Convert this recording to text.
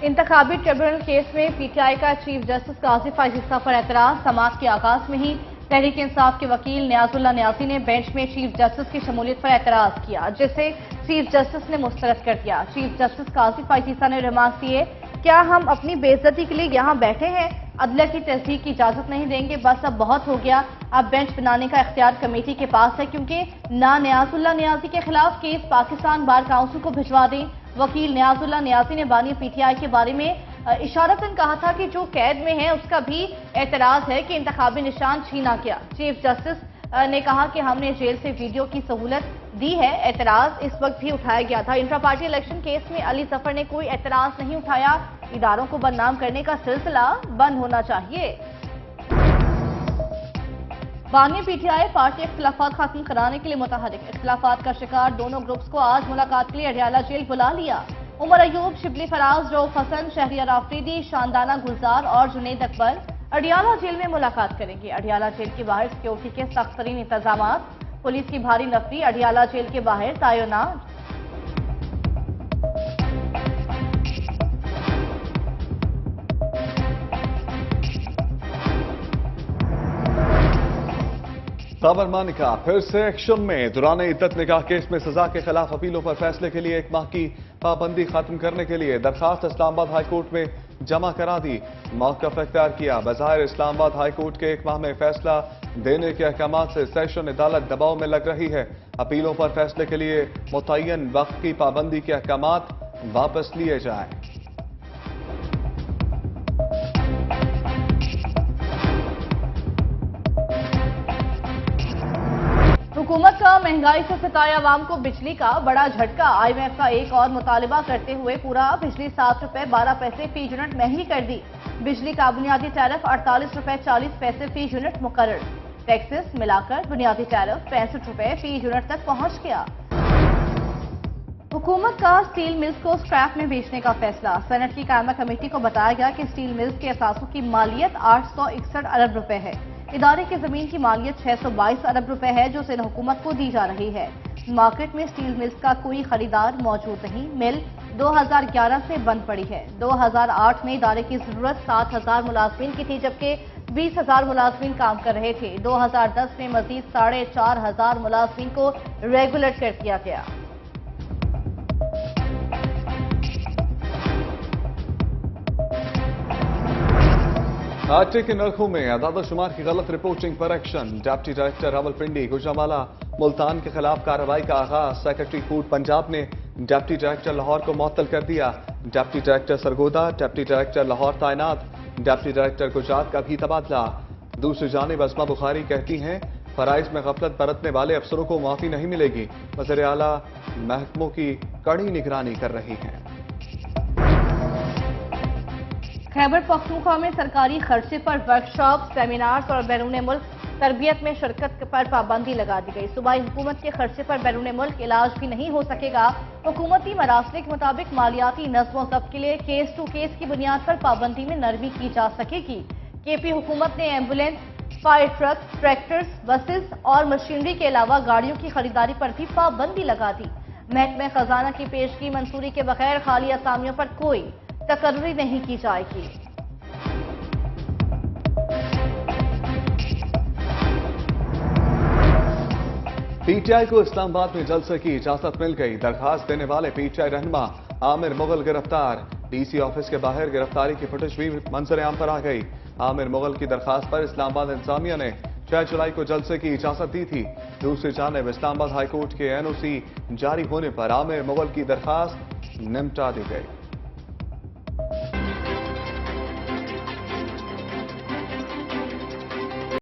इंतखाबी tribunal case में PTI का chief justice काजी फैज ईसा पर एतराज। समाअत के आगाज में ही तहरीक इंसाफ के वकील नियाजुल्लाह नियाजी ने बेंच में चीफ जस्टिस की शमूलियत पर एतराज किया, जिसे चीफ जस्टिस ने मुस्तरद कर दिया। चीफ जस्टिस काजी फैज ईसा ने रिमार्क दिए, क्या हम अपनी बेइज्जती के लिए यहाँ बैठे हैं? अदलिया की तस्दीक की इजाजत नहीं देंगे, बस अब बहुत हो गया। अब बेंच बनाने का इख्तियार कमेटी के पास है, क्योंकि ना नियाजुल्लाह नियाजी के खिलाफ केस पाकिस्तान बार काउंसिल को भिजवा दें। वकील नियाजुल्लाह नियाजी ने बानी पीटीआई के बारे में इशारतन कहा था कि जो कैद में है उसका भी एतराज है कि इंतखाबी निशान छीना गया। चीफ जस्टिस ने कहा कि हमने जेल से वीडियो की सहूलत दी है। एतराज इस वक्त भी उठाया गया था। इंट्रा पार्टी इलेक्शन केस में अली जफर ने कोई एतराज नहीं उठाया। इदारों को बदनाम करने का सिलसिला बंद होना चाहिए। बानी पीटीआई पार्टी इख्तिलाफात खत्म कराने के लिए मुतहरिक। इख्तिलाफात का शिकार दोनों ग्रुप्स को आज मुलाकात के लिए अडियाला जेल बुला लिया। उमर अयूब, शिबली फराज, रऊफ हसन, शहरियार आफरीदी, शानदाना गुलजार और जुनैद अकबर अडियाला जेल में मुलाकात करेंगे। अडियाला जेल के बाहर सिक्योरिटी के सख्त तरीन इंतजामात, पुलिस की भारी नफरी अडियाला जेल के बाहर तैनात। साबरमती का फिर से एक्शन में। दौरान इद्दत निकाह केस में सजा के खिलाफ अपीलों पर फैसले के लिए 1 माह की पाबंदी खत्म करने के लिए दरखास्त इस्लामाबाद हाई कोर्ट में जमा करा दी। मौक़िफ़ इख्तियार किया। बज़ाहिर इस्लामाबाद हाई कोर्ट के 1 माह में फैसला देने के अहकामात से सेशन अदालत दबाव में लग रही है। अपीलों पर फैसले के लिए मुतय्यन वक्त की पाबंदी के अहकामात वापस लिए जाएं। हुकूमत का महंगाई से सताए अवाम को बिजली का बड़ा झटका। IMF का एक और मुतालिबा करते हुए पूरा बिजली 7 रुपए 12 पैसे फी यूनिट महंगी कर दी। बिजली का बुनियादी टैरिफ 48 रुपए 40 पैसे फी यूनिट मुकर्रर। टैक्सेस मिलाकर बुनियादी टैरिफ 65 रुपए फी यूनिट तक पहुंच गया। हुकूमत का स्टील मिल्स को स्क्रैप में बेचने का फैसला। सेनेट की कायमा कमेटी को बताया गया कि स्टील मिल्स के असासों की मालियत 861 अरब रुपए है। इदारे की जमीन की मालियत 622 अरब रुपए है, जो सिंध हुकूमत को दी जा रही है। मार्केट में स्टील मिल्स का कोई खरीदार मौजूद नहीं। मिल 2011 से बंद पड़ी है। 2008 में इदारे की जरूरत 7000 मुलाजमीन की थी, जबकि 20,000 मुलाजमीन काम कर रहे थे। 2010 में मजीद 4500 मुलाजमीन को रेगुलेट कर दिया गया। आटे के नरखों में अदाद शुमार की गलत रिपोर्टिंग पर action. Deputy director Rawalpindi, Gujranwala, Multan के खिलाफ कार्रवाई का आगाज। सेक्रेटरी फूड पंजाब ने डिप्टी डायरेक्टर लाहौर को मुअत्तल कर दिया। Deputy director Sargodha, deputy director Lahore तैनात। डिप्टी डायरेक्टर गुजरात का भी तबादला। दूसरी जानिब अस्मा बुखारी कहती हैं, फराइज में गफलत बरतने वाले अफसरों को माफी नहीं मिलेगी। वज़ीर आला महकमों की कड़ी निगरानी कर रही हैं। खैबर पख्तूनख्वा में सरकारी खर्चे पर वर्कशॉप, सेमिनार्स और बैरून मुल्क तरबियत में शिरकत पर पाबंदी लगा दी गई। सूबाई हुकूमत के खर्चे पर बैरून मुल्क इलाज भी नहीं हो सकेगा। हुकूमती मरासले के मुताबिक मालियाती नज़्म व ज़ब्त के लिए केस टू केस की बुनियाद पर पाबंदी में नरमी की जा सकेगी। केपी हुकूमत ने ambulance, fire truck, tractors, buses और मशीनरी के अलावा गाड़ियों की खरीदारी पर भी पाबंदी लगा दी। महकमे खजाना की पेशगी मंजूरी के बगैर खाली असामियों पर कोई तकर्री नहीं की जाएगी। पीटीआई को इस्लामाबाद में जलसे की इजाजत मिल गई। दरखास्त देने वाले पीटीआई रहनुमा आमिर मुगल गिरफ्तार। डीसी ऑफिस के बाहर गिरफ्तारी की फुटेज भी मंजर आम पर आ गई। आमिर मुगल की दरखास्त पर इस्लामाबाद इंतजामिया ने 6 जुलाई को जलसे की इजाजत दी थी। दूसरी जानिब इस्लामाबाद हाईकोर्ट के NOC जारी होने पर आमिर मुगल की दरखास्त निपटा दी गई।